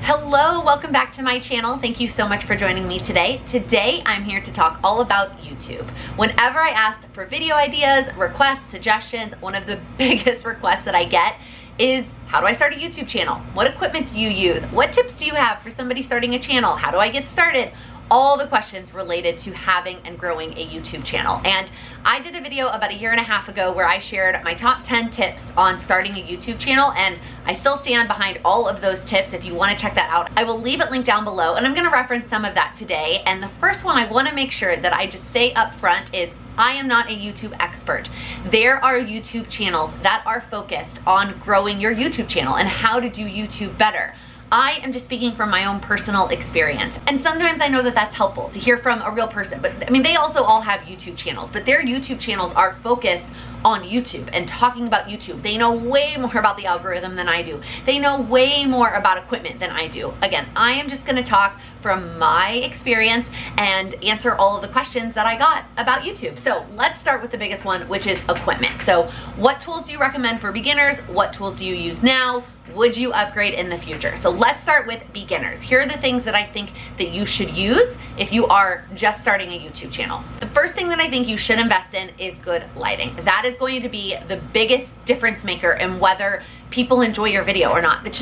Hello, welcome back to my channel. Thank you so much for joining me today. Today, I'm here to talk all about YouTube. Whenever I ask for video ideas, requests, suggestions, one of the biggest requests that I get is, how do I start a YouTube channel? What equipment do you use? What tips do you have for somebody starting a channel? How do I get started? All the questions related to having and growing a YouTube channel. And I did a video about a year and a half ago where I shared my top 10 tips on starting a YouTube channel, and I still stand behind all of those tips. If you want to check that out, I will leave it linked down below, and I'm going to reference some of that today. And the first one I want to make sure that I just say up front is, I am not a YouTube expert. There are YouTube channels that are focused on growing your YouTube channel and how to do YouTube better. I am just speaking from my own personal experience. And sometimes I know that that's helpful to hear from a real person, but I mean, they also all have YouTube channels, but their YouTube channels are focused on YouTube and talking about YouTube. They know way more about the algorithm than I do. They know way more about equipment than I do. Again, I am just gonna talk from my experience and answer all of the questions that I got about YouTube. So let's start with the biggest one, which is equipment. So what tools do you recommend for beginners? What tools do you use now? Would you upgrade in the future? So let's start with beginners. Here are the things that I think that you should use if you are just starting a YouTube channel. The first thing that I think you should invest in is good lighting. That is going to be the biggest difference maker in whether people enjoy your video or not. It's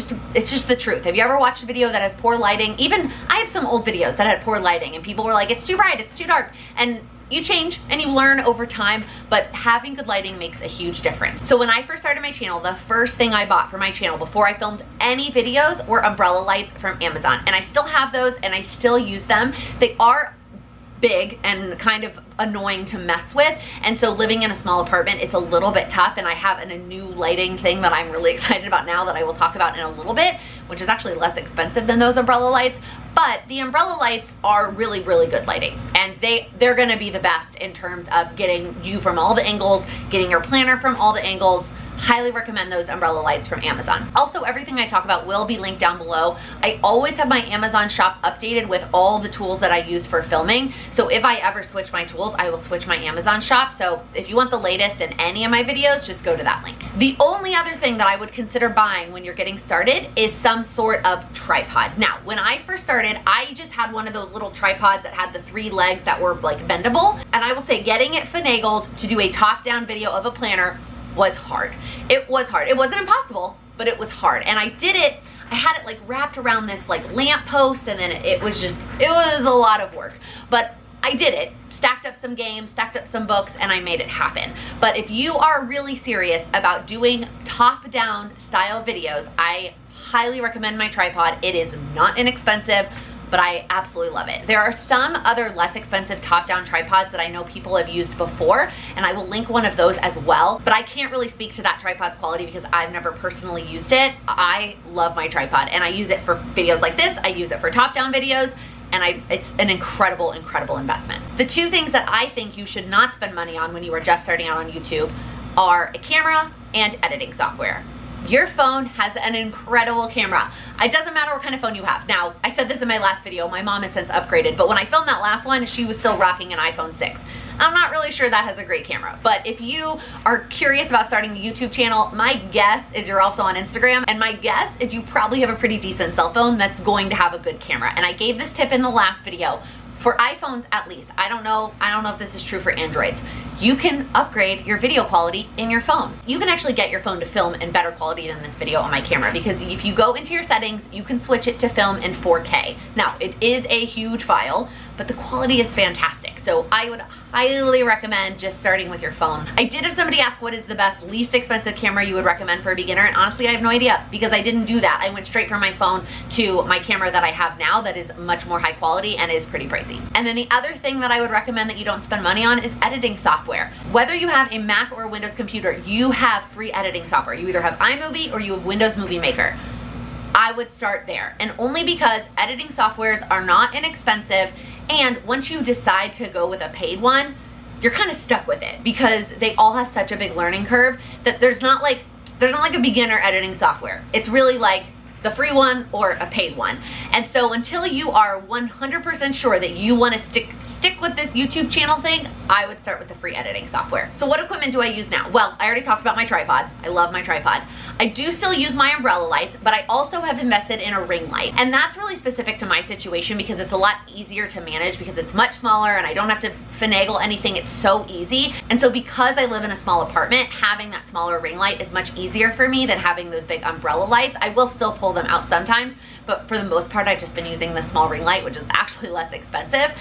just the truth. Have you ever watched a video that has poor lighting? Even I have some old videos that had poor lighting and people were like, it's too bright, it's too dark. And you change and you learn over time, but having good lighting makes a huge difference. So when I first started my channel, the first thing I bought for my channel before I filmed any videos were umbrella lights from Amazon. And I still have those and I still use them. They are big and kind of annoying to mess with, and so living in a small apartment, it's a little bit tough. And I have a new lighting thing that I'm really excited about now that I will talk about in a little bit, which is actually less expensive than those umbrella lights. But the umbrella lights are really, really good lighting, and they're gonna be the best in terms of getting you from all the angles, getting your planner from all the angles. Highly recommend those umbrella lights from Amazon. Also, everything I talk about will be linked down below. I always have my Amazon shop updated with all the tools that I use for filming. So if I ever switch my tools, I will switch my Amazon shop. So if you want the latest in any of my videos, just go to that link. The only other thing that I would consider buying when you're getting started is some sort of tripod. Now, when I first started, I just had one of those little tripods that had the 3 legs that were like bendable. And I will say, getting it finagled to do a top-down video of a planner was hard. It was hard. It wasn't impossible, but it was hard. And I did it, I had it like wrapped around this like lamp post, and then it was a lot of work. But I did it, stacked up some games, stacked up some books, and I made it happen. But if you are really serious about doing top-down style videos, I highly recommend my tripod. It is not inexpensive, but I absolutely love it. There are some other less expensive top-down tripods that I know people have used before, and I will link one of those as well, but I can't really speak to that tripod's quality because I've never personally used it. I love my tripod, and I use it for videos like this. I use it for top-down videos, and it's an incredible, incredible investment. The 2 things that I think you should not spend money on when you are just starting out on YouTube are a camera and editing software. Your phone has an incredible camera. It doesn't matter what kind of phone you have. Now, I said this in my last video, my mom has since upgraded, but when I filmed that last one, she was still rocking an iPhone 6. I'm not really sure that has a great camera, but if you are curious about starting a YouTube channel, my guess is you're also on Instagram, and my guess is you probably have a pretty decent cell phone that's going to have a good camera. And I gave this tip in the last video. For iPhones at least, I don't know if this is true for Androids, you can upgrade your video quality in your phone. You can actually get your phone to film in better quality than this video on my camera, because if you go into your settings, you can switch it to film in 4K. Now, it is a huge file, but the quality is fantastic. So I would highly recommend just starting with your phone. I did have somebody ask what is the best, least expensive camera you would recommend for a beginner, and honestly, I have no idea, because I didn't do that. I went straight from my phone to my camera that I have now that is much more high quality and is pretty pricey. And then the other thing that I would recommend that you don't spend money on is editing software. Whether you have a Mac or a Windows computer, you have free editing software. You either have iMovie or you have Windows Movie Maker. I would start there, and only because editing softwares are not inexpensive, and once you decide to go with a paid one, you're kind of stuck with it because they all have such a big learning curve that there's not like a beginner editing software. It's really like the free one or a paid one. And so until you are 100% sure that you want to stick with this YouTube channel thing, I would start with the free editing software. So what equipment do I use now? Well, I already talked about my tripod. I love my tripod. I do still use my umbrella lights, but I also have invested in a ring light. And that's really specific to my situation because it's a lot easier to manage because it's much smaller and I don't have to finagle anything. It's so easy. And so because I live in a small apartment, having that smaller ring light is much easier for me than having those big umbrella lights. I will still pull them out sometimes, but for the most part, I've just been using the small ring light, which is actually less expensive.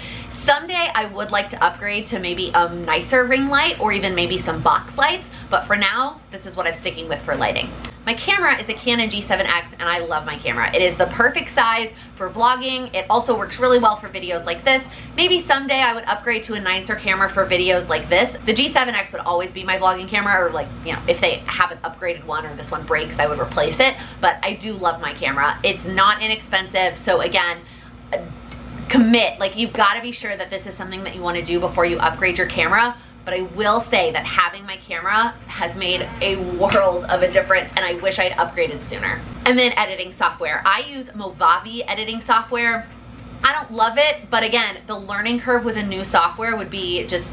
Someday I would like to upgrade to maybe a nicer ring light or even maybe some box lights, but for now, this is what I'm sticking with for lighting. My camera is a Canon G7X and I love my camera. It is the perfect size for vlogging. It also works really well for videos like this. Maybe someday I would upgrade to a nicer camera for videos like this. The G7X would always be my vlogging camera, or like, you know, if they have an upgraded one or this one breaks, I would replace it. But I do love my camera. It's not inexpensive. So again, commit, like you've got to be sure that this is something that you want to do before you upgrade your camera. But I will say that having my camera has made a world of a difference and I wish I'd upgraded sooner. And then editing software. I use Movavi editing software. I don't love it, but again, the learning curve with a new software would be just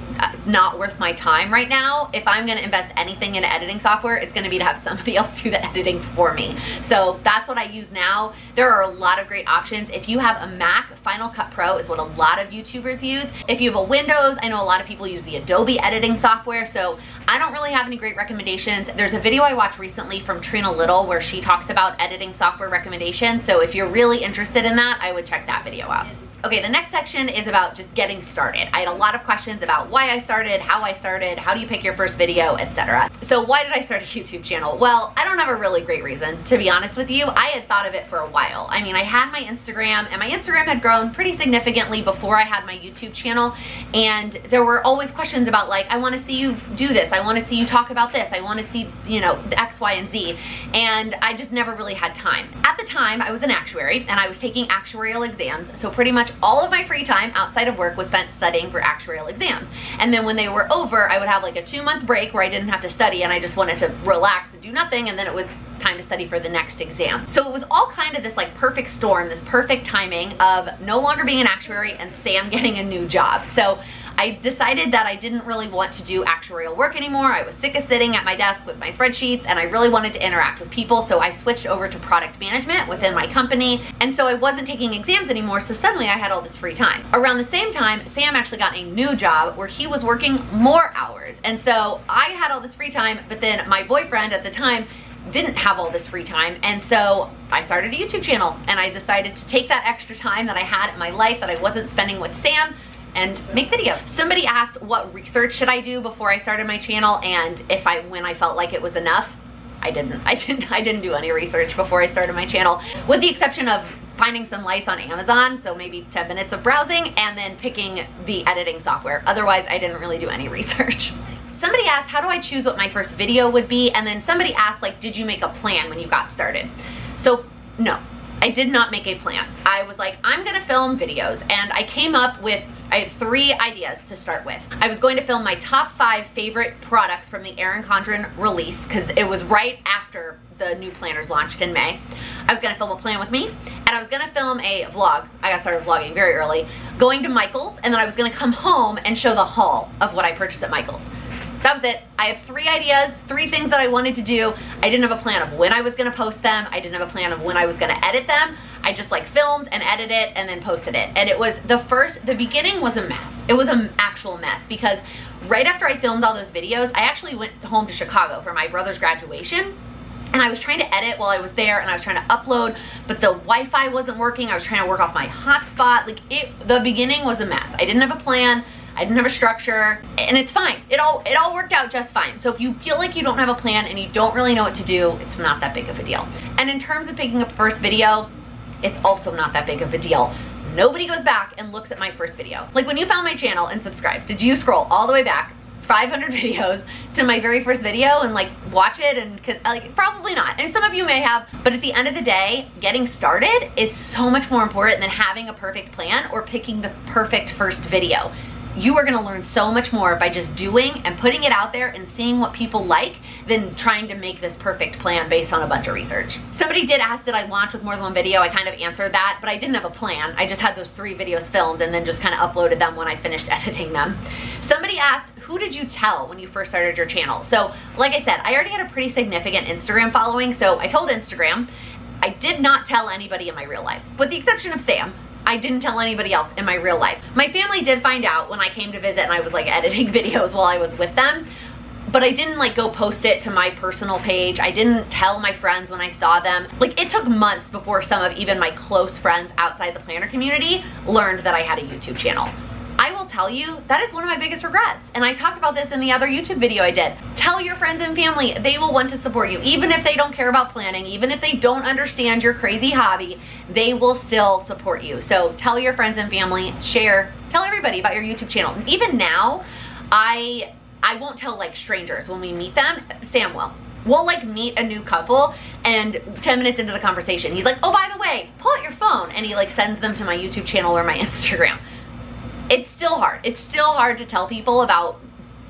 not worth my time right now. If I'm gonna invest anything in editing software, it's gonna be to have somebody else do the editing for me. So that's what I use now. There are a lot of great options. If you have a Mac, Final Cut Pro is what a lot of YouTubers use. If you have a Windows, I know a lot of people use the Adobe editing software, so I don't really have any great recommendations. There's a video I watched recently from Trina Little where she talks about editing software recommendations, so if you're really interested in that, I would check that video out. Okay, the next section is about just getting started. I had a lot of questions about why I started, how do you pick your first video, etc. So why did I start a YouTube channel? Well, I don't have a really great reason, to be honest with you. I had thought of it for a while. I mean, I had my Instagram, and my Instagram had grown pretty significantly before I had my YouTube channel, and there were always questions about like, I wanna see you do this, I wanna see you talk about this, I wanna see, you know, X, Y, and Z, and I just never really had time. At the time, I was an actuary, and I was taking actuarial exams, so pretty much all of my free time outside of work was spent studying for actuarial exams. And then when they were over, I would have like a 2-month break where I didn't have to study and I just wanted to relax and do nothing, and then it was time to study for the next exam. So it was all kind of this like perfect storm, this perfect timing of no longer being an actuary and Sam getting a new job. So I decided that I didn't really want to do actuarial work anymore. I was sick of sitting at my desk with my spreadsheets and I really wanted to interact with people, so I switched over to product management within my company. And so I wasn't taking exams anymore, so suddenly I had all this free time. Around the same time, Sam actually got a new job where he was working more hours. And so I had all this free time, but then my boyfriend at the time didn't have all this free time, and so I started a YouTube channel and I decided to take that extra time that I had in my life that I wasn't spending with Sam and make videos. Somebody asked what research should I do before I started my channel, and when I felt like it was enough. I didn't do any research before I started my channel, with the exception of finding some lights on Amazon, so maybe 10 minutes of browsing, and then picking the editing software. Otherwise, I didn't really do any research. Somebody asked, how do I choose what my first video would be? And then somebody asked, like, did you make a plan when you got started? So, no, I did not make a plan. I was like, I'm gonna film videos, and I came up with, I had 3 ideas to start with. I was going to film my top 5 favorite products from the Erin Condren release, because it was right after the new planners launched in May. I was gonna film a plan with me, and I was gonna film a vlog. I got started vlogging very early, going to Michael's, and then I was gonna come home and show the haul of what I purchased at Michael's. That was it. I have 3 ideas, 3 things that I wanted to do. I didn't have a plan of when I was gonna post them. I didn't have a plan of when I was gonna edit them. I just like filmed and edited it and then posted it. And it was the beginning was a mess. It was an actual mess, because right after I filmed all those videos, I actually went home to Chicago for my brother's graduation. And I was trying to edit while I was there, and I was trying to upload, but the Wi-Fi wasn't working. I was trying to work off my hotspot. Like, the beginning was a mess. I didn't have a plan. I didn't have a structure, and it's fine. It all worked out just fine. So if you feel like you don't have a plan and you don't really know what to do, it's not that big of a deal. And in terms of picking up first video, it's also not that big of a deal. Nobody goes back and looks at my first video. Like, when you found my channel and subscribed, did you scroll all the way back 500 videos to my very first video and like watch it? And like, probably not. And some of you may have, but at the end of the day, getting started is so much more important than having a perfect plan or picking the perfect first video. You are gonna learn so much more by just doing and putting it out there and seeing what people like than trying to make this perfect plan based on a bunch of research. Somebody did ask, did I launch with more than one video? I kind of answered that, but I didn't have a plan. I just had those 3 videos filmed and then just kind of uploaded them when I finished editing them. Somebody asked, who did you tell when you first started your channel? So like I said, I already had a pretty significant Instagram following, so I told Instagram. I did not tell anybody in my real life, with the exception of Sam. I didn't tell anybody else in my real life. My family did find out when I came to visit and I was like editing videos while I was with them, but I didn't like go post it to my personal page. I didn't tell my friends when I saw them. Like, it took months before some of even my close friends outside the planner community learned that I had a YouTube channel. I will tell you, that is one of my biggest regrets. And I talked about this in the other YouTube video I did. Tell your friends and family, they will want to support you. Even if they don't care about planning, even if they don't understand your crazy hobby, they will still support you. So tell your friends and family, share, tell everybody about your YouTube channel. And even now, I won't tell like strangers when we meet them. Sam will. We'll like meet a new couple and 10 minutes into the conversation, he's like, oh, by the way, pull out your phone. And he like sends them to my YouTube channel or my Instagram. It's still hard. It's still hard to tell people about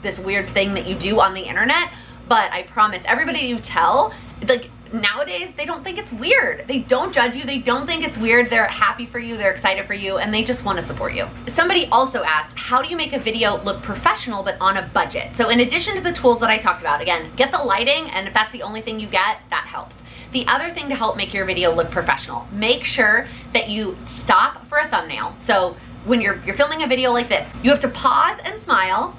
this weird thing that you do on the internet, but I promise everybody you tell, like nowadays, they don't think it's weird. They don't judge you. They don't think it's weird. They're happy for you. They're excited for you, and they just want to support you. Somebody also asked, how do you make a video look professional but on a budget? So in addition to the tools that I talked about, again, get the lighting, and if that's the only thing you get, that helps. The other thing to help make your video look professional, make sure that you stop for a thumbnail. So when you're filming a video like this, you have to pause and smile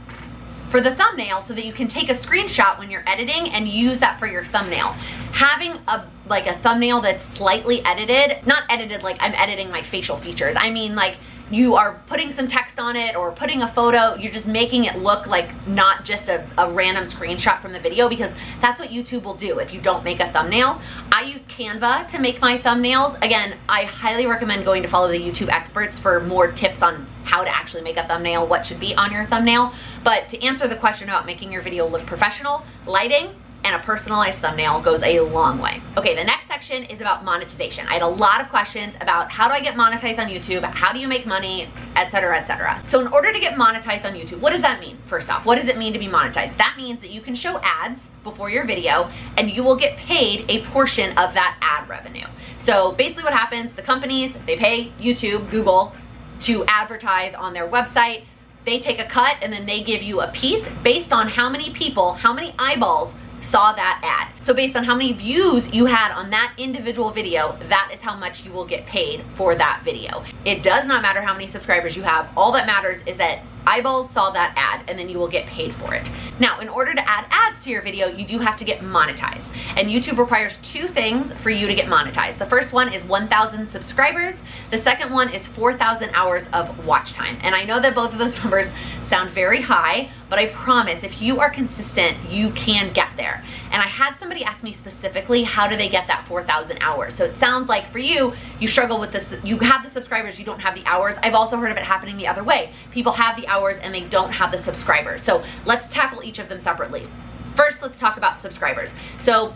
for the thumbnail so that you can take a screenshot when you're editing and use that for your thumbnail. Having a thumbnail that's slightly edited, not edited like I'm editing my facial features. I mean like you are putting some text on it or putting a photo, you're just making it look like not just a random screenshot from the video, because that's what YouTube will do if you don't make a thumbnail. I use Canva to make my thumbnails. Again, I highly recommend going to follow the YouTube experts for more tips on how to actually make a thumbnail, what should be on your thumbnail. But to answer the question about making your video look professional, lighting and a personalized thumbnail goes a long way. Okay, the next section is about monetization. I had a lot of questions about how do I get monetized on YouTube, how do you make money, etc., etc. So in order to get monetized on YouTube, what does that mean? First off, what does it mean to be monetized? That means that you can show ads before your video and you will get paid a portion of that ad revenue. So basically what happens, the companies, they pay YouTube, Google, to advertise on their website. They take a cut and then they give you a piece based on how many people, how many eyeballs saw that ad. So based on how many views you had on that individual video, that is how much you will get paid for that video. It does not matter how many subscribers you have. All that matters is that eyeballs saw that ad and then you will get paid for it. Now, in order to add ads to your video, you do have to get monetized. And YouTube requires 2 things for you to get monetized. The first one is 1,000 subscribers. The second one is 4,000 hours of watch time. And I know that both of those numbers sound very high, but I promise if you are consistent, you can get there. And I had somebody ask me specifically, how do they get that 4,000 hours? So it sounds like for you, you struggle with this, you have the subscribers, you don't have the hours. I've also heard of it happening the other way. People have the hours and they don't have the subscribers. So let's tackle each of them separately. First, let's talk about subscribers. So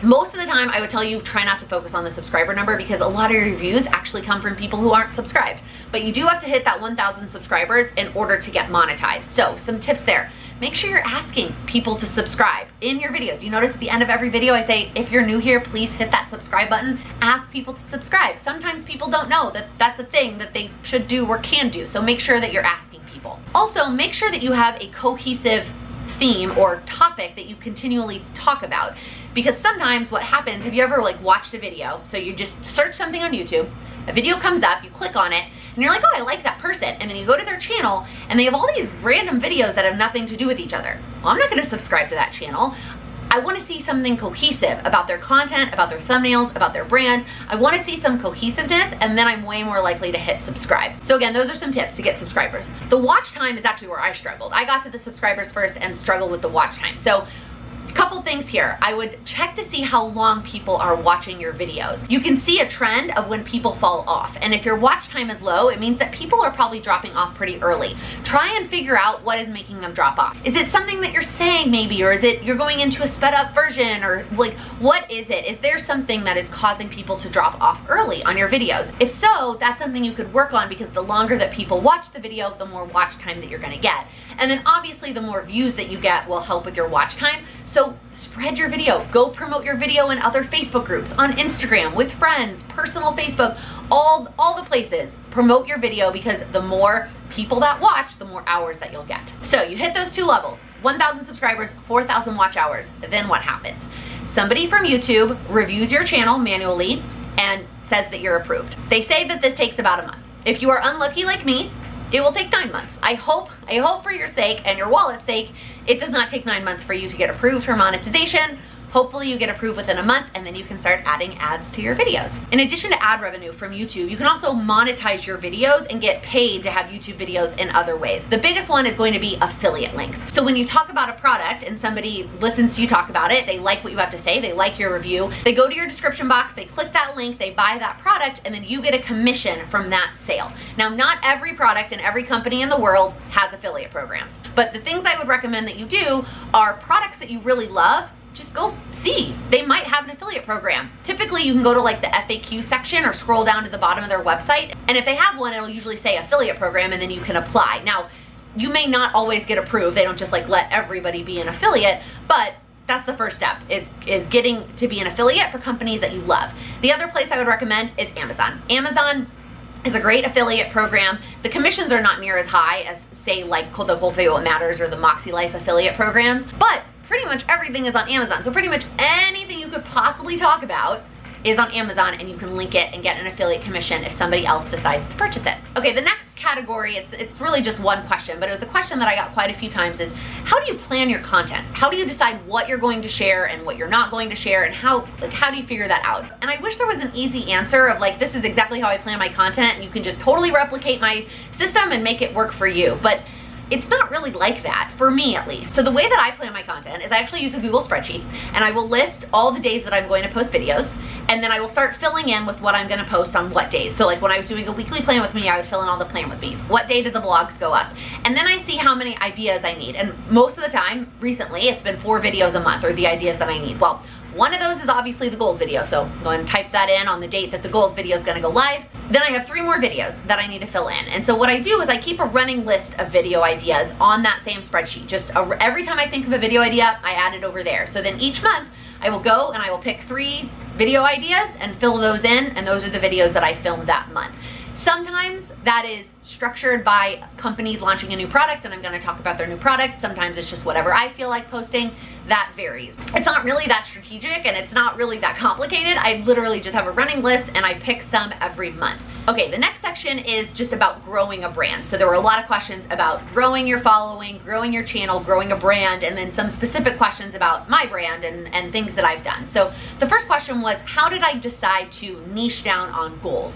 most of the time I would tell you try not to focus on the subscriber number because a lot of your reviews actually come from people who aren't subscribed. But you do have to hit that 1,000 subscribers in order to get monetized. So some tips there. Make sure you're asking people to subscribe in your video. Do you notice at the end of every video I say, if you're new here, please hit that subscribe button. Ask people to subscribe. Sometimes people don't know that that's a thing that they should do or can do. So make sure that you're asking people. Also, make sure that you have a cohesive theme or topic that you continually talk about. Because sometimes what happens, have you ever like watched a video? So you just search something on YouTube, a video comes up, you click on it, and you're like, oh, I like that person. And then you go to their channel and they have all these random videos that have nothing to do with each other. Well, I'm not gonna subscribe to that channel. I wanna see something cohesive about their content, about their thumbnails, about their brand. I wanna see some cohesiveness, and then I'm way more likely to hit subscribe. So again, those are some tips to get subscribers. The watch time is actually where I struggled. I got to the subscribers first and struggled with the watch time. So Couple things here. I would check to see how long people are watching your videos. You can see a trend of when people fall off. And if your watch time is low, it means that people are probably dropping off pretty early. Try and figure out what is making them drop off. Is it something that you're saying maybe, or is it you're going into a sped up version, or like, what is it? Is there something that is causing people to drop off early on your videos? If so, that's something you could work on, because the longer that people watch the video, the more watch time that you're gonna get. And then obviously the more views that you get will help with your watch time. So spread your video, go promote your video in other Facebook groups, on Instagram, with friends, personal Facebook, all the places. Promote your video, because the more people that watch, the more hours that you'll get. So you hit those two levels, 1,000 subscribers, 4,000 watch hours. Then what happens? Somebody from YouTube reviews your channel manually and says that you're approved. They say that this takes about a month. If you are unlucky like me, it will take 9 months. I hope for your sake and your wallet's sake, it does not take 9 months for you to get approved for monetization. Hopefully you get approved within a month, and then you can start adding ads to your videos. In addition to ad revenue from YouTube, you can also monetize your videos and get paid to have YouTube videos in other ways. The biggest one is going to be affiliate links. So when you talk about a product and somebody listens to you talk about it, they like what you have to say, they like your review, they go to your description box, they click that link, they buy that product, and then you get a commission from that sale. Now, not every product and every company in the world has affiliate programs, but the things I would recommend that you do are products that you really love. Just go see. They might have an affiliate program. Typically, you can go to like the FAQ section or scroll down to the bottom of their website. And if they have one, it'll usually say affiliate program, and then you can apply. Now, you may not always get approved. They don't just like let everybody be an affiliate, but that's the first step, is getting to be an affiliate for companies that you love. The other place I would recommend is Amazon. Amazon is a great affiliate program. The commissions are not near as high as, say, like the Cultivate What Matters or the Moxie Life affiliate programs, but pretty much everything is on Amazon. So pretty much anything you could possibly talk about is on Amazon, and you can link it and get an affiliate commission if somebody else decides to purchase it. Okay, the next category, it's really just one question, but it was a question that I got quite a few times, is how do you plan your content? How do you decide what you're going to share and what you're not going to share, and how do you figure that out? And I wish there was an easy answer of like, this is exactly how I plan my content, and you can just totally replicate my system and make it work for you. But it's not really like that, for me at least. So the way that I plan my content is I actually use a Google spreadsheet, and I will list all the days that I'm going to post videos, and then I will start filling in with what I'm gonna post on what days. So like when I was doing a weekly plan with me, I would fill in all the plan with me's. What day did the vlogs go up? And then I see how many ideas I need. And most of the time, recently, it's been 4 videos a month, or the ideas that I need. Well, one of those is obviously the goals video, so go ahead and type that in on the date that the goals video is gonna go live. Then I have 3 more videos that I need to fill in. And so what I do is I keep a running list of video ideas on that same spreadsheet. Just every time I think of a video idea, I add it over there. So then each month, I will go and I will pick 3 video ideas and fill those in, and those are the videos that I filmed that month. Sometimes that is structured by companies launching a new product, and I'm gonna talk about their new product. Sometimes it's just whatever I feel like posting. That varies. It's not really that strategic, and it's not really that complicated. I literally just have a running list, and I pick some every month. Okay, the next section is just about growing a brand. So there were a lot of questions about growing your following, growing your channel, growing a brand, and then some specific questions about my brand and things that I've done. So the first question was, how did I decide to niche down on goals?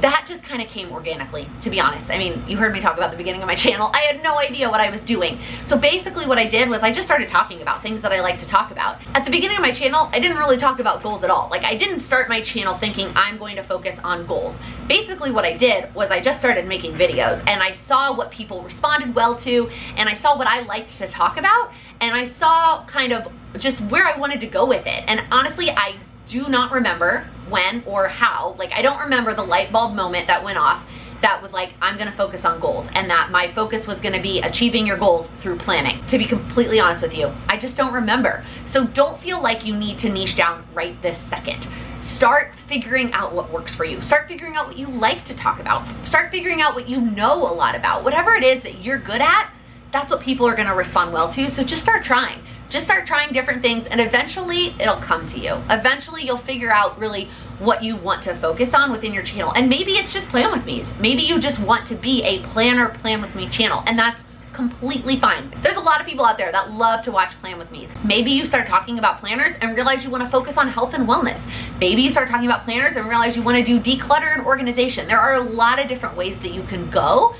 That just kind of came organically, to be honest. I mean, you heard me talk about the beginning of my channel. I had no idea what I was doing. So basically what I did was I just started talking about things that I like to talk about. At the beginning of my channel, I didn't really talk about goals at all. Like, I didn't start my channel thinking I'm going to focus on goals. Basically what I did was I just started making videos, and I saw what people responded well to, and I saw what I liked to talk about, and I saw kind of just where I wanted to go with it. And honestly, I do not remember when or how. Like, I don't remember the light bulb moment that went off that was like, I'm gonna focus on goals, and that my focus was gonna be achieving your goals through planning. To be completely honest with you, I just don't remember. So don't feel like you need to niche down right this second. Start figuring out what works for you. Start figuring out what you like to talk about. Start figuring out what you know a lot about. Whatever it is that you're good at, that's what people are gonna respond well to. So just start trying. Just start trying different things, and eventually it'll come to you. Eventually you'll figure out really what you want to focus on within your channel. And maybe it's just Plan With Me's. Maybe you just want to be a planner Plan With Me channel, and that's completely fine. There's a lot of people out there that love to watch Plan With Me's. Maybe you start talking about planners and realize you want to focus on health and wellness. Maybe you start talking about planners and realize you want to do declutter and organization. There are a lot of different ways that you can go,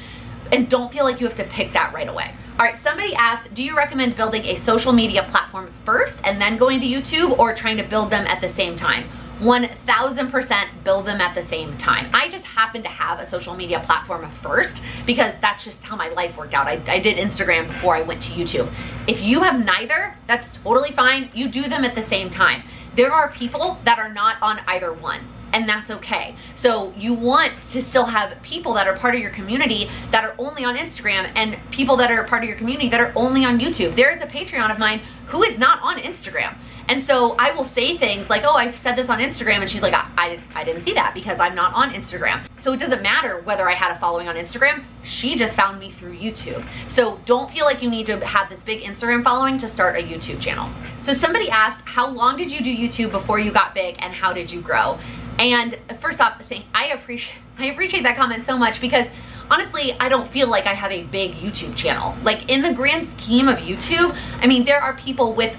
and don't feel like you have to pick that right away. All right, somebody asked, do you recommend building a social media platform first and then going to YouTube, or trying to build them at the same time? 1000% build them at the same time. I just happen to have a social media platform first because that's just how my life worked out. I did Instagram before I went to YouTube. If you have neither, that's totally fine. You do them at the same time. There are people that are not on either one, and that's okay. So you want to still have people that are part of your community that are only on Instagram, and people that are part of your community that are only on YouTube. There is a Patreon of mine who is not on Instagram. And so I will say things like, oh, I said this on Instagram, and she's like, I didn't see that because I'm not on Instagram. So it doesn't matter whether I had a following on Instagram. She just found me through YouTube. So don't feel like you need to have this big Instagram following to start a YouTube channel. So somebody asked, how long did you do YouTube before you got big, and how did you grow? And first off, I appreciate that comment so much, because honestly, I don't feel like I have a big YouTube channel. Like, in the grand scheme of YouTube, I mean, there are people with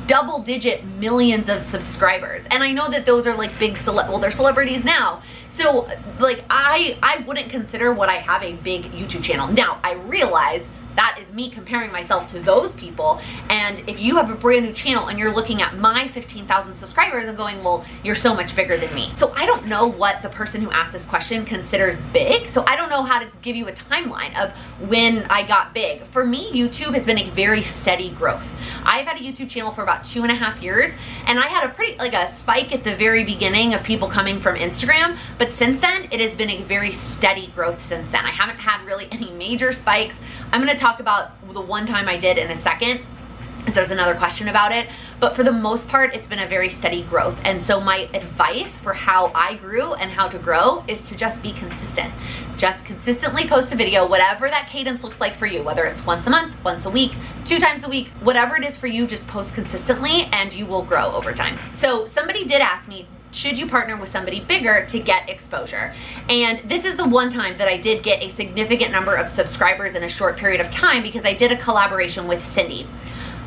double-digit millions of subscribers, and I know that those are like big well, they're celebrities now. So like, I wouldn't consider what I have a big YouTube channel. Now, I realize that is me comparing myself to those people, and if you have a brand new channel and you're looking at my 15,000 subscribers and going, well, you're so much bigger than me. So I don't know what the person who asked this question considers big, so I don't know how to give you a timeline of when I got big. For me, YouTube has been a very steady growth. I've had a YouTube channel for about 2.5 years, and I had a pretty, like a spike at the very beginning of people coming from Instagram, but since then, it has been a very steady growth since then. I haven't had really any major spikes. I'm gonna talk about the one time I did in a second, if there's another question about it, but for the most part, it's been a very steady growth. And so my advice for how I grew and how to grow is to just be consistent. Just consistently post a video, whatever that cadence looks like for you, whether it's once a month, once a week, 2 times a week, whatever it is for you, just post consistently and you will grow over time. So somebody did ask me, should you partner with somebody bigger to get exposure? And this is the one time that I did get a significant number of subscribers in a short period of time, because I did a collaboration with Cindy.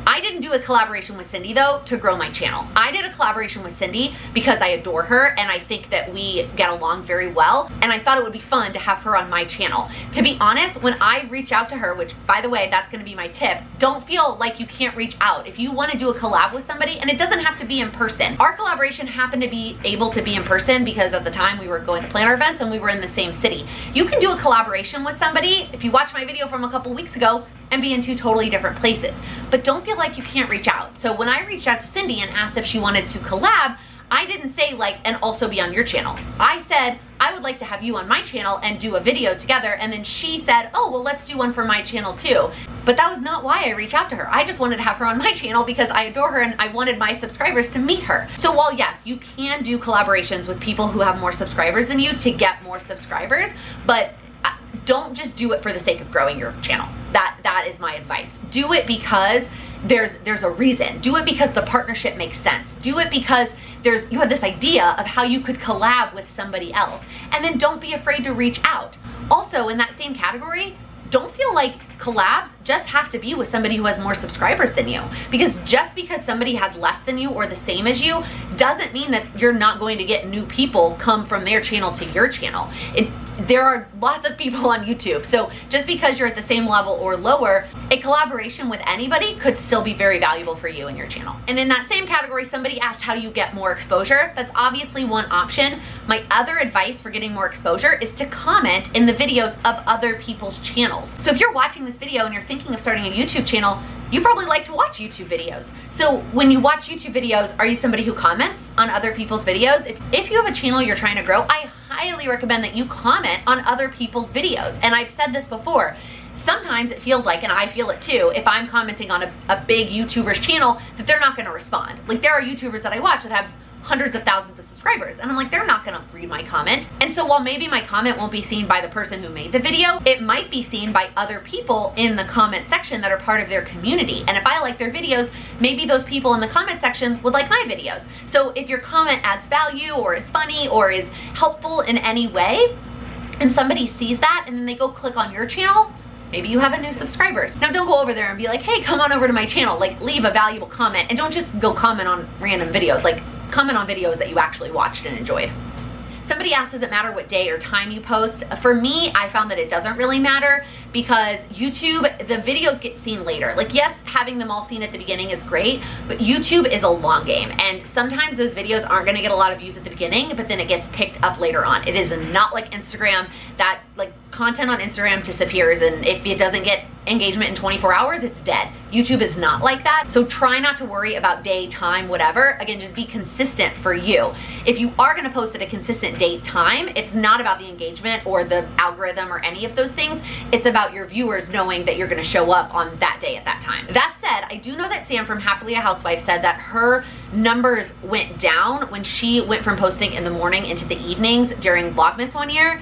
I didn't do a collaboration with Cindy though to grow my channel. I did a collaboration with Cindy because I adore her and I think that we get along very well, and I thought it would be fun to have her on my channel. To be honest, when I reach out to her, which by the way, that's gonna be my tip, don't feel like you can't reach out. If you wanna do a collab with somebody, and it doesn't have to be in person. Our collaboration happened to be able to be in person because at the time we were going to plan our events and we were in the same city. You can do a collaboration with somebody, if you watch my video from a couple weeks ago, and be in 2 totally different places. But don't feel like you can't reach out. So when I reached out to Cindy and asked if she wanted to collab, I didn't say like, and also be on your channel. I said, I would like to have you on my channel and do a video together. And then she said, oh, well, let's do one for my channel too. But that was not why I reached out to her. I just wanted to have her on my channel because I adore her and I wanted my subscribers to meet her. So while yes, you can do collaborations with people who have more subscribers than you to get more subscribers, but don't just do it for the sake of growing your channel. That is my advice. Do it because there's a reason. Do it because the partnership makes sense. Do it because you have this idea of how you could collab with somebody else. And then don't be afraid to reach out. Also, in that same category, don't feel like collabs just have to be with somebody who has more subscribers than you, because just because somebody has less than you or the same as you doesn't mean that you're not going to get new people come from their channel to your channel. There are lots of people on YouTube, so just because you're at the same level or lower, a collaboration with anybody could still be very valuable for you and your channel. And in that same category, somebody asked, how do you get more exposure? That's obviously one option. My other advice for getting more exposure is to comment in the videos of other people's channels. So if you're watching this video and you're thinking of starting a YouTube channel, you probably like to watch YouTube videos. So when you watch YouTube videos, are you somebody who comments on other people's videos? If you have a channel you're trying to grow, I highly recommend that you comment on other people's videos. And I've said this before, sometimes it feels like, and I feel it too, if I'm commenting on a big YouTuber's channel, that they're not gonna respond. Like, there are YouTubers that I watch that have hundreds of thousands of subscribers, and I'm like, they're not gonna read my comment. And so while maybe my comment won't be seen by the person who made the video, it might be seen by other people in the comment section that are part of their community. And if I like their videos, maybe those people in the comment section would like my videos. So if your comment adds value or is funny or is helpful in any way, and somebody sees that and then they go click on your channel, maybe you have a new subscribers. Now don't go over there and be like, hey, come on over to my channel. Like, leave a valuable comment, and don't just go comment on random videos. Like, comment on videos that you actually watched and enjoyed. Somebody asked, does it matter what day or time you post? For me, I found that it doesn't really matter because YouTube, the videos get seen later. Like, yes, having them all seen at the beginning is great, but YouTube is a long game. And sometimes those videos aren't gonna get a lot of views at the beginning, but then it gets picked up later on. It is not like Instagram that like content on Instagram disappears, and if it doesn't get engagement in 24 hours, it's dead. YouTube is not like that. So try not to worry about day, time, whatever. Again, just be consistent for you. If you are gonna post at a consistent date, time, it's not about the engagement or the algorithm or any of those things. It's about your viewers knowing that you're gonna show up on that day at that time. That said, I do know that Sam from Happily a Housewife said that her numbers went down when she went from posting in the morning into the evenings during Vlogmas one year.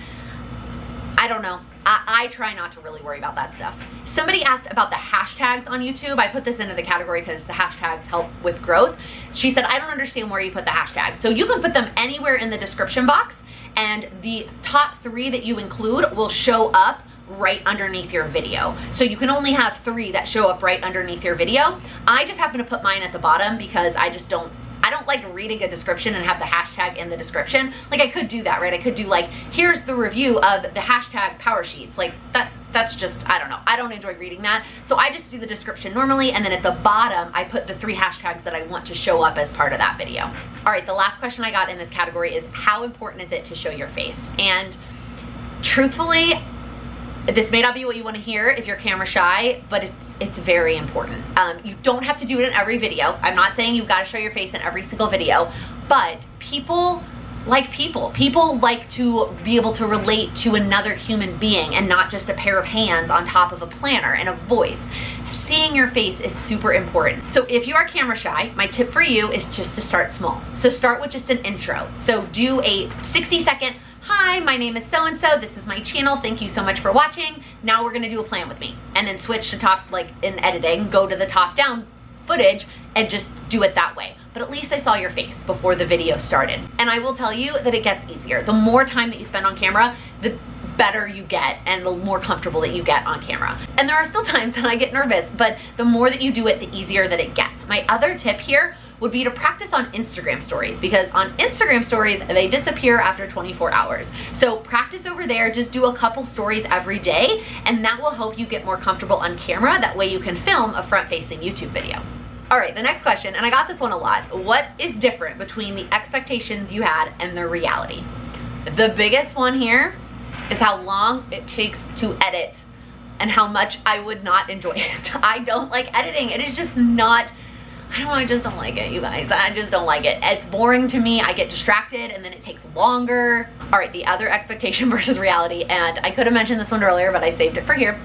I don't know. I try not to really worry about that stuff. Somebody asked about the hashtags on YouTube. I put this into the category because the hashtags help with growth. She said, I don't understand where you put the hashtags. So you can put them anywhere in the description box, and the top 3 that you include will show up right underneath your video. So you can only have 3 that show up right underneath your video. I just happen to put mine at the bottom because I don't like reading a description and have the hashtag in the description. Like, I could do that, right? I could do like, here's the review of the hashtag power sheets. Like that's just, I don't know. I don't enjoy reading that. So I just do the description normally, and then at the bottom, I put the 3 hashtags that I want to show up as part of that video. All right, the last question I got in this category is, how important is it to show your face? And truthfully, this may not be what you want to hear if you're camera shy, but it's very important. You don't have to do it in every video. I'm not saying you've got to show your face in every single video, but people like people. People like to be able to relate to another human being and not just a pair of hands on top of a planner and a voice. Seeing your face is super important. So if you are camera shy, my tip for you is just to start small. So start with just an intro. So do a 60-second, hi, my name is so-and-so, this is my channel, thank you so much for watching, now we're gonna do a plan with me. And then switch to top, like in editing, go to the top down footage and just do it that way. But at least I saw your face before the video started. And I will tell you that it gets easier. The more time that you spend on camera, the better you get and the more comfortable that you get on camera. And there are still times when I get nervous, but the more that you do it, the easier that it gets. My other tip here would be to practice on Instagram stories, because on Instagram stories, they disappear after 24 hours. So practice over there, just do a couple stories every day, and that will help you get more comfortable on camera. That way you can film a front-facing YouTube video. All right, the next question, and I got this one a lot. What is different between the expectations you had and the reality? The biggest one here is how long it takes to edit and how much I would not enjoy it. I don't like editing. It is just not, I just don't like it, you guys. I just don't like it. It's boring to me. I get distracted and then it takes longer. All right, the other expectation versus reality, and I could have mentioned this one earlier, but I saved it for here,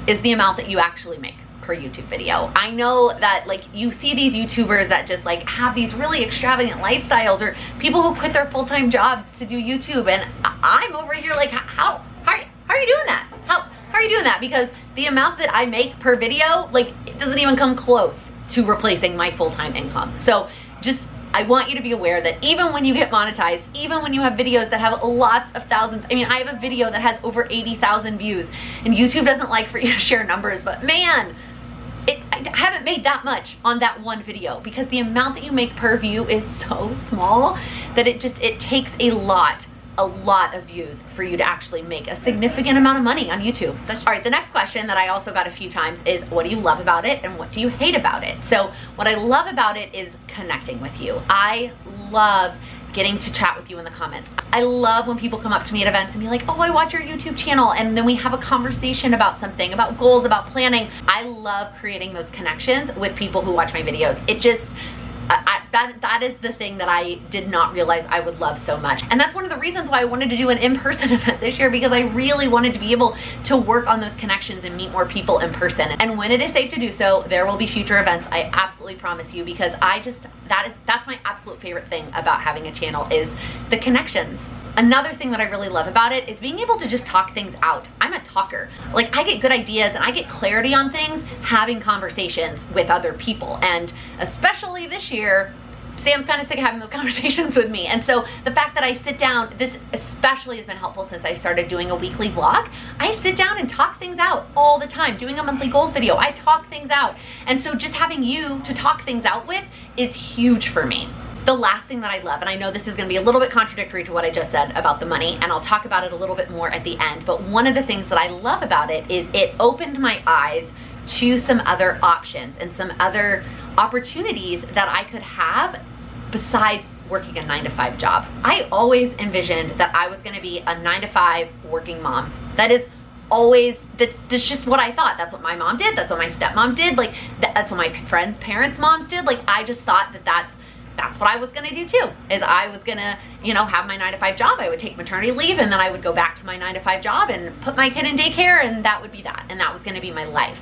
is the amount that you actually make per YouTube video. I know that like you see these YouTubers that just like have these really extravagant lifestyles, or people who quit their full-time jobs to do YouTube, and I'm over here like, how are you doing that? How are you doing that? Because the amount that I make per video, like, it doesn't even come close to replacing my full-time income. So just, I want you to be aware that even when you get monetized, even when you have videos that have lots of thousands, I mean, I have a video that has over 80,000 views, and YouTube doesn't like for you to share numbers, but man, I haven't made that much on that one video, because the amount that you make per view is so small that it takes a lot of views for you to actually make a significant amount of money on YouTube. All right, the next question that I also got a few times is, what do you love about it and what do you hate about it? So what I love about it is connecting with you. I love getting to chat with you in the comments. I love when people come up to me at events and be like, oh, I watch your YouTube channel, and then we have a conversation about something, about goals, about planning. I love creating those connections with people who watch my videos. It just, that is the thing that I did not realize I would love so much. And that's one of the reasons why I wanted to do an in-person event this year, because I really wanted to be able to work on those connections and meet more people in person. And when it is safe to do so, there will be future events, I absolutely promise you, because that's my absolute favorite thing about having a channel, is the connections. Another thing that I really love about it is being able to just talk things out. I'm a talker. Like, I get good ideas and I get clarity on things having conversations with other people. And especially this year, Sam's kind of sick of having those conversations with me. And so the fact that I sit down, this especially has been helpful since I started doing a weekly vlog. I sit down and talk things out all the time. Doing a monthly goals video, I talk things out. And so just having you to talk things out with is huge for me. The last thing that I love, and I know this is gonna be a little bit contradictory to what I just said about the money, and I'll talk about it a little bit more at the end, but one of the things that I love about it is it opened my eyes to some other options and some other opportunities that I could have besides working a 9-to-5 job. I always envisioned that I was gonna be a 9-to-5 working mom. That is always, that's just what I thought. That's what my mom did, that's what my stepmom did, like that's what my friends' parents' moms did. Like I just thought that that's what I was gonna do too, is I was gonna, you know, have my 9-to-5 job. I would take maternity leave and then I would go back to my 9-to-5 job and put my kid in daycare, and that would be that. And that was gonna be my life.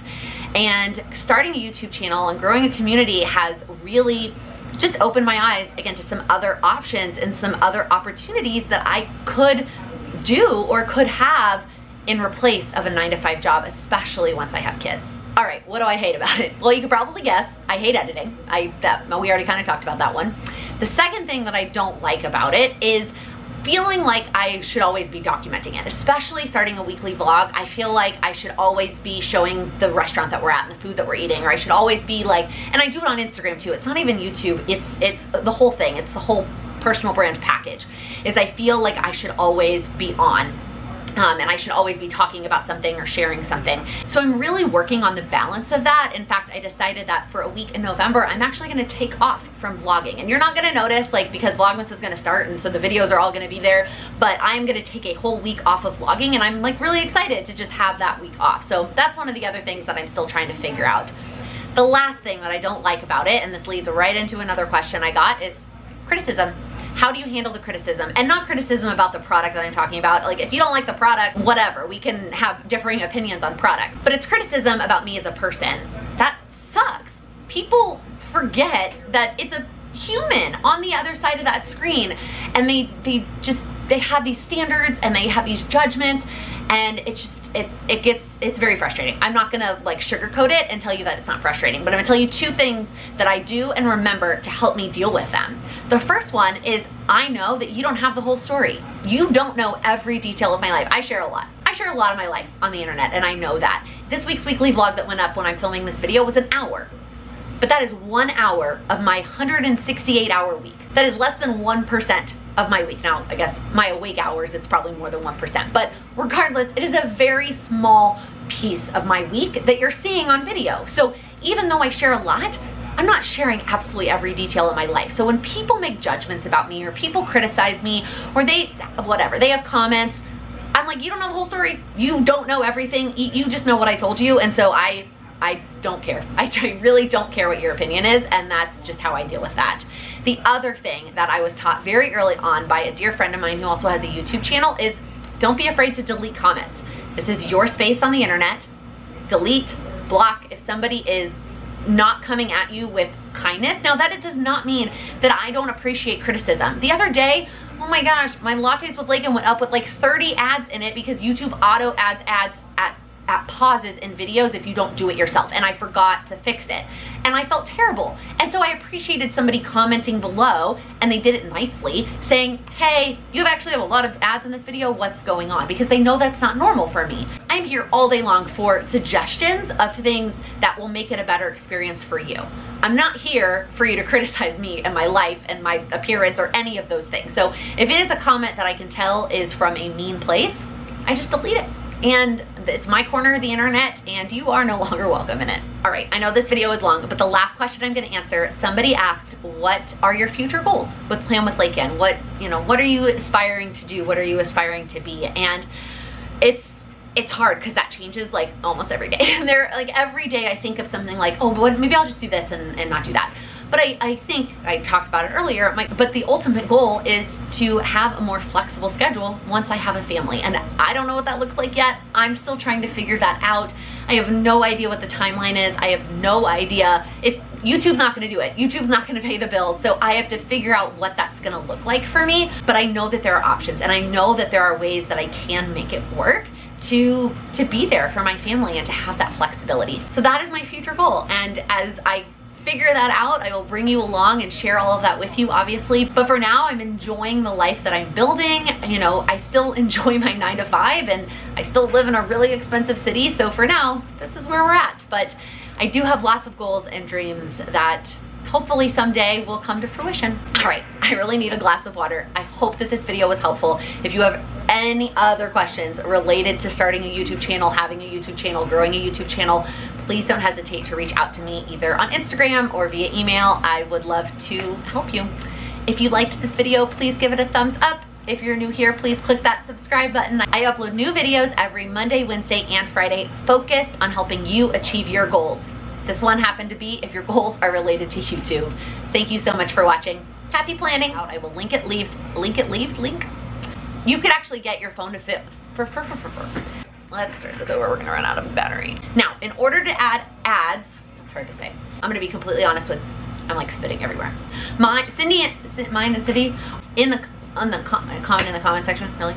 And starting a YouTube channel and growing a community has really just opened my eyes again to some other options and some other opportunities that I could do or could have in replace of a 9-to-5 job, especially once I have kids. All right, what do I hate about it? Well, you could probably guess, I hate editing. We already kind of talked about that one. The second thing that I don't like about it is feeling like I should always be documenting it, especially starting a weekly vlog. I feel like I should always be showing the restaurant that we're at and the food that we're eating, or I should always be like, and I do it on Instagram too. It's not even YouTube, it's the whole thing. It's the whole personal brand package, is I feel like I should always be on. And I should always be talking about something or sharing something. So I'm really working on the balance of that. In fact, I decided that for a week in November, I'm actually gonna take off from vlogging. And you're not gonna notice, like, because Vlogmas is gonna start and so the videos are all gonna be there, but I'm gonna take a whole week off of vlogging, and I'm like really excited to just have that week off. So that's one of the other things that I'm still trying to figure out. The last thing that I don't like about it, and this leads right into another question I got, is criticism. How do you handle the criticism? And not criticism about the product that I'm talking about. Like, if you don't like the product, whatever, we can have differing opinions on products. But it's criticism about me as a person. That sucks. People forget that it's a human on the other side of that screen, and they have these standards and they have these judgments, and it's very frustrating. I'm not gonna like sugarcoat it and tell you that it's not frustrating, but I'm gonna tell you two things that I do and remember to help me deal with them. The first one is, I know that you don't have the whole story. You don't know every detail of my life. I share a lot. I share a lot of my life on the internet, and I know that. This week's weekly vlog that went up when I'm filming this video was an hour. But that is 1 hour of my 168-hour week. That is less than 1% of my week. Now, I guess my awake hours, it's probably more than 1%. But regardless, it is a very small piece of my week that you're seeing on video. So even though I share a lot, I'm not sharing absolutely every detail of my life. So when people make judgments about me, or people criticize me, or they have comments, I'm like, you don't know the whole story. You don't know everything. You just know what I told you. And so I don't care. I really don't care what your opinion is, and that's just how I deal with that. The other thing that I was taught very early on by a dear friend of mine who also has a YouTube channel is, don't be afraid to delete comments. This is your space on the internet. Delete, block if somebody is not coming at you with kindness. Now, that it does not mean that I don't appreciate criticism. The other day, oh my gosh, my lattes with Lakin went up with like 30 ads in it because YouTube auto adds ads at pauses in videos if you don't do it yourself, and I forgot to fix it, and I felt terrible. And so I appreciated somebody commenting below, and they did it nicely, saying, hey, you actually have a lot of ads in this video, what's going on? Because they know that's not normal for me. I'm here all day long for suggestions of things that will make it a better experience for you. I'm not here for you to criticize me and my life and my appearance or any of those things. So if it is a comment that I can tell is from a mean place, I just delete it. And it's my corner of the internet, and you are no longer welcome in it. All right, I know this video is long, but the last question I'm gonna answer, somebody asked, what are your future goals with Plan with Lakin? What are you aspiring to do? What are you aspiring to be? And it's hard because that changes like almost every day. And like every day I think of something like, oh, but maybe I'll just do this and not do that. But I think, I talked about it earlier, but the ultimate goal is to have a more flexible schedule once I have a family. And I don't know what that looks like yet. I'm still trying to figure that out. I have no idea what the timeline is. I have no idea. YouTube's not gonna do it. YouTube's not gonna pay the bills. So I have to figure out what that's gonna look like for me. But I know that there are options, and I know that there are ways that I can make it work to be there for my family and to have that flexibility. So that is my future goal. And as I figure that out, I will bring you along and share all of that with you, obviously. But for now, I'm enjoying the life that I'm building. I still enjoy my 9 to 5, and I still live in a really expensive city. So for now, this is where we're at. But I do have lots of goals and dreams that hopefully someday will come to fruition. All right, I really need a glass of water. I hope that this video was helpful. If you have any other questions related to starting a YouTube channel, having a YouTube channel, growing a YouTube channel, please don't hesitate to reach out to me either on Instagram or via email. I would love to help you. If you liked this video, please give it a thumbs up. If you're new here, please click that subscribe button. I upload new videos every Monday, Wednesday, and Friday focused on helping you achieve your goals. This one happened to be if your goals are related to YouTube. Thank you so much for watching. Happy planning. I will link. You could actually get your phone to fit. Let's start this over. We're gonna run out of battery. Now, in order to add ads, it's hard to say. I'm gonna be completely honest with, I'm like spitting everywhere. Mine and Cindy in the comment section, really.